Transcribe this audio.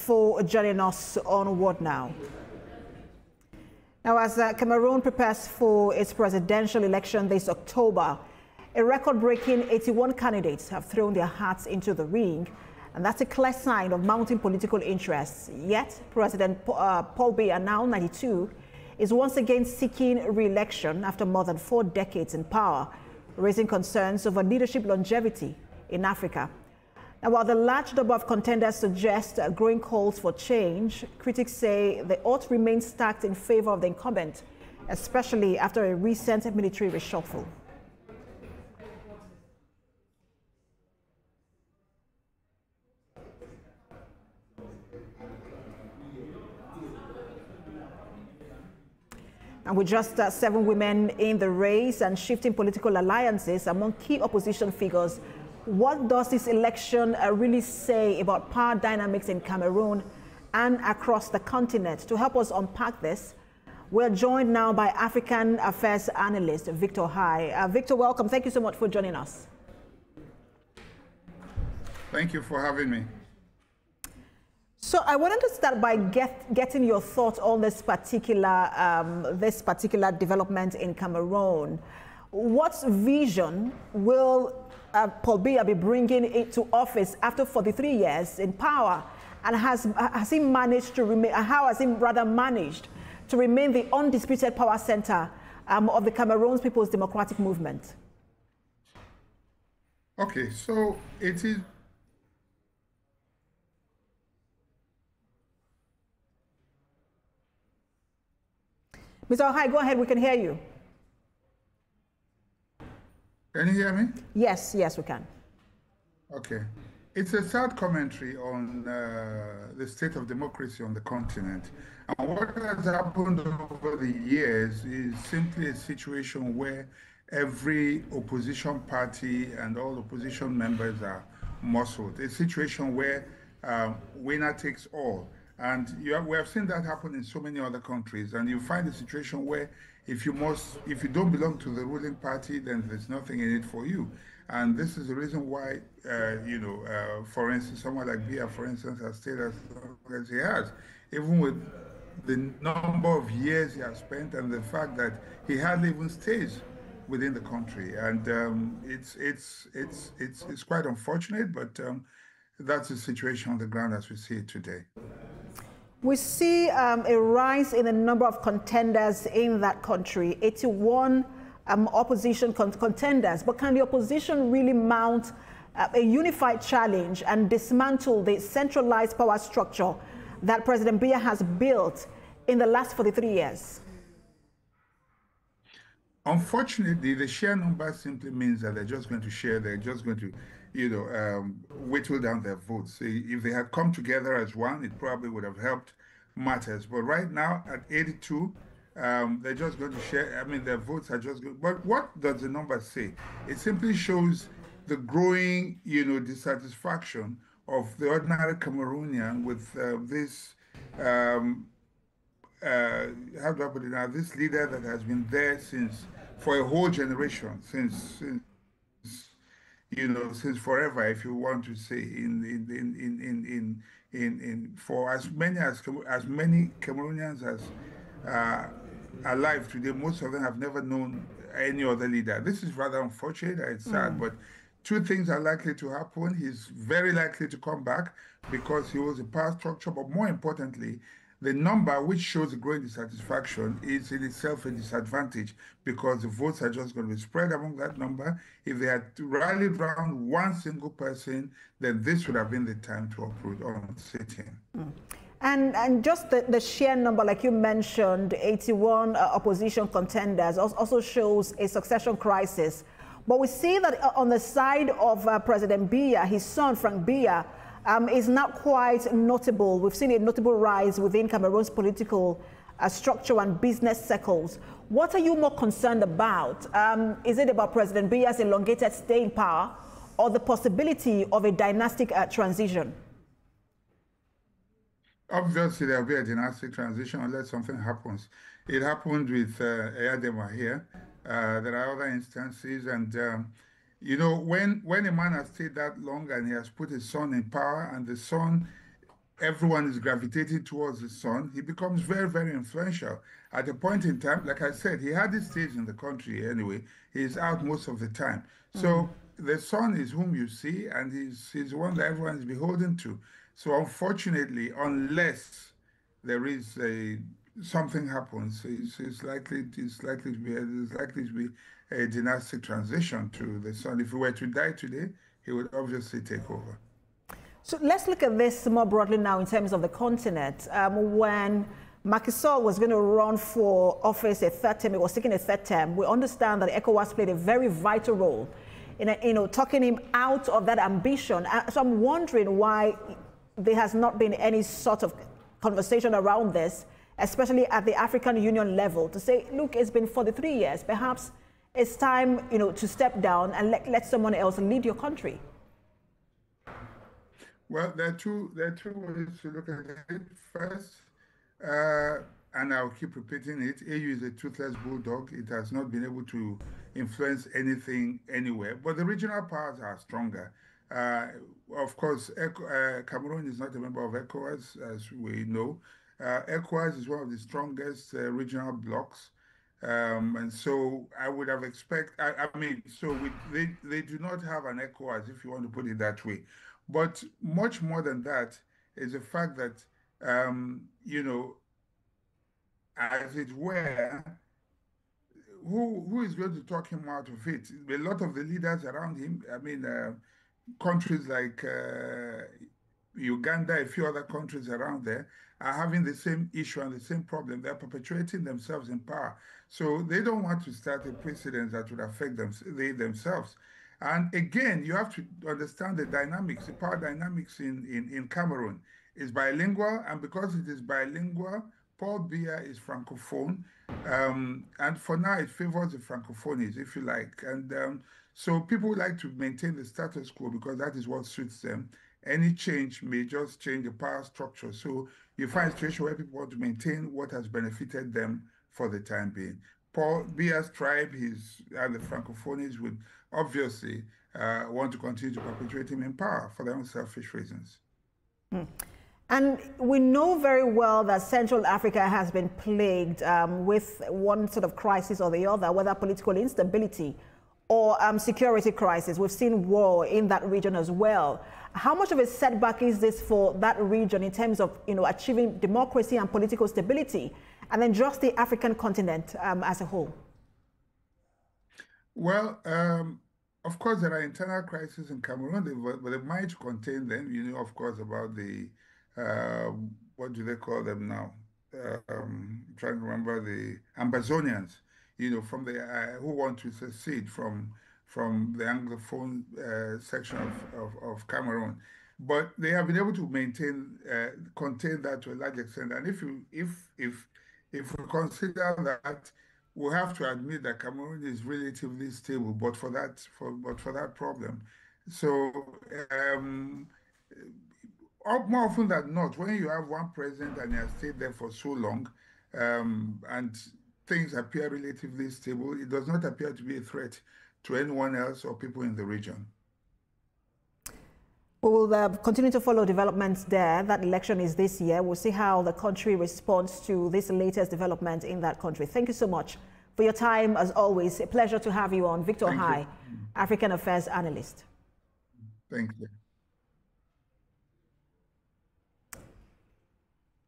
for joining us on What Now. Now, as Cameroon prepares for its presidential election this October, a record-breaking 81 candidates have thrown their hats into the ring, and that's a clear sign of mounting political interests. Yet, President Paul Biya, now 92, is once again seeking re-election after more than 4 decades in power, raising concerns over leadership longevity in Africa. Now, while the large number of contenders suggest growing calls for change, critics say the odds remain stacked in favor of the incumbent, especially after a recent military reshuffle. And with just 7 women in the race and shifting political alliances among key opposition figures, what does this election really say about power dynamics in Cameroon and across the continent? To help us unpack this, we're joined now by African Affairs analyst Victor Hai. Victor, welcome. Thank you so much for joining us. Thank you for having me. So I wanted to start by getting your thoughts on this particular development in Cameroon. What vision will Paul Biya be bringing into office after 43 years in power, and has he managed to remain? How has he rather managed to remain the undisputed power center of the Cameroon's People's Democratic Movement? Okay, so it is. Mr. Ohai, go ahead. We can hear you. Can you hear me? Yes, yes, we can. Okay. It's a sad commentary on the state of democracy on the continent. And what has happened over the years is simply a situation where every opposition party and all opposition members are muscled. A situation where winner takes all. And we have seen that happen in so many other countries. And you find a situation where if you don't belong to the ruling party, then there's nothing in it for you. And this is the reason why, for instance, someone like Biya, for instance, has stayed as long as he has, even with the number of years he has spent and the fact that he hardly even stays within the country. And it's quite unfortunate, but that's the situation on the ground as we see it today. We see a rise in the number of contenders in that country, 81 opposition contenders. But can the opposition really mount a unified challenge and dismantle the centralized power structure that President Biya has built in the last 43 years? Unfortunately, the sheer number simply means that they're just going to share, they're just going to, whittle down their votes. If they had come together as one, it probably would have helped matters. But right now, at 82, they're just going to share. I mean, their votes are just good. But what does the number say? It simply shows the growing, dissatisfaction of the ordinary Cameroonian with this, how do I put it now, this leader that has been there for a whole generation, since forever, if you want to say, for as many Cameroonians as alive today, most of them have never known any other leader. This is rather unfortunate. It's sad, but 2 things are likely to happen. He's very likely to come back because he was a power structure, but more importantly, the number which shows a growing dissatisfaction is in itself a disadvantage because the votes are just going to be spread among that number. If they had rallied around one single person, then this would have been the time to uproot on sitting. And just the sheer number, like you mentioned, 81 opposition contenders also shows a succession crisis. But we see that on the side of President Biya, his son, Frank Biya, is not quite notable. We've seen a notable rise within Cameroon's political structure and business circles. What are you more concerned about? Is it about President Biya's elongated stay in power or the possibility of a dynastic transition? Obviously, there will be a dynastic transition unless something happens. It happened with Eyadema here. There are other instances, and when a man has stayed that long and he has put his son in power, and the son everyone is gravitating towards the son, he becomes very, very influential. At a point in time, like I said, he had his stage in the country anyway. He's out most of the time. So the son is whom you see, and he's the one that everyone is beholden to. So unfortunately, unless there is something happens, it's likely to be a dynastic transition to the son. If he were to die today, he would obviously take over. So let's look at this more broadly now in terms of the continent. When Macky Sall was going to run for office a third term, he was seeking a third term, we understand that ECOWAS played a very vital role in talking him out of that ambition. So I'm wondering why there has not been any sort of conversation around this, especially at the African Union level, to say, look, it's been 43 years. Perhaps it's time, to step down and let someone else lead your country. Well, there are two ways to look at it. First, and I'll keep repeating it, AU is a toothless bulldog. It has not been able to influence anything anywhere, but the regional powers are stronger. Of course, Cameroon is not a member of ECOWAS, as we know. ECOWAS is one of the strongest regional blocs. And so I would have expected, they do not have an ECOWAS, if you want to put it that way. But much more than that is the fact that, as it were, who is going to talk him out of it? A lot of the leaders around him, countries like Uganda, a few other countries around there, are having the same issue and the same problem. They're perpetuating themselves in power. So they don't want to start a precedent that would affect themselves. And again, you have to understand the dynamics, the power dynamics in Cameroon is bilingual, and because it is bilingual, Paul Biya is Francophone, and for now it favors the Francophonies, if you like. And so people like to maintain the status quo because that is what suits them. Any change may just change the power structure. So you find a situation where people want to maintain what has benefited them for the time being. Paul Biya's tribe, and the Francophonies would obviously want to continue to perpetuate him in power for their own selfish reasons. And we know very well that Central Africa has been plagued with one sort of crisis or the other, whether political instability or security crisis. We've seen war in that region as well. How much of a setback is this for that region in terms of achieving democracy and political stability, and then just the African continent as a whole? Well, of course, there are internal crises in Cameroon, but they managed to contain them. Of course, about the, what do they call them now? I'm trying to remember, the Ambazonians, from the who want to secede from the Anglophone section of Cameroon. But they have been able to contain that to a large extent. And if we consider that, we have to admit that Cameroon is relatively stable, but for that problem. So more often than not, when you have one president and he has stayed there for so long, and things appear relatively stable, it does not appear to be a threat to anyone else or people in the region. We will continue to follow developments there. That election is this year. We'll see how the country responds to this latest development in that country. Thank you so much for your time, as always. A pleasure to have you on. Victor Hai, African Affairs Analyst. Thank you.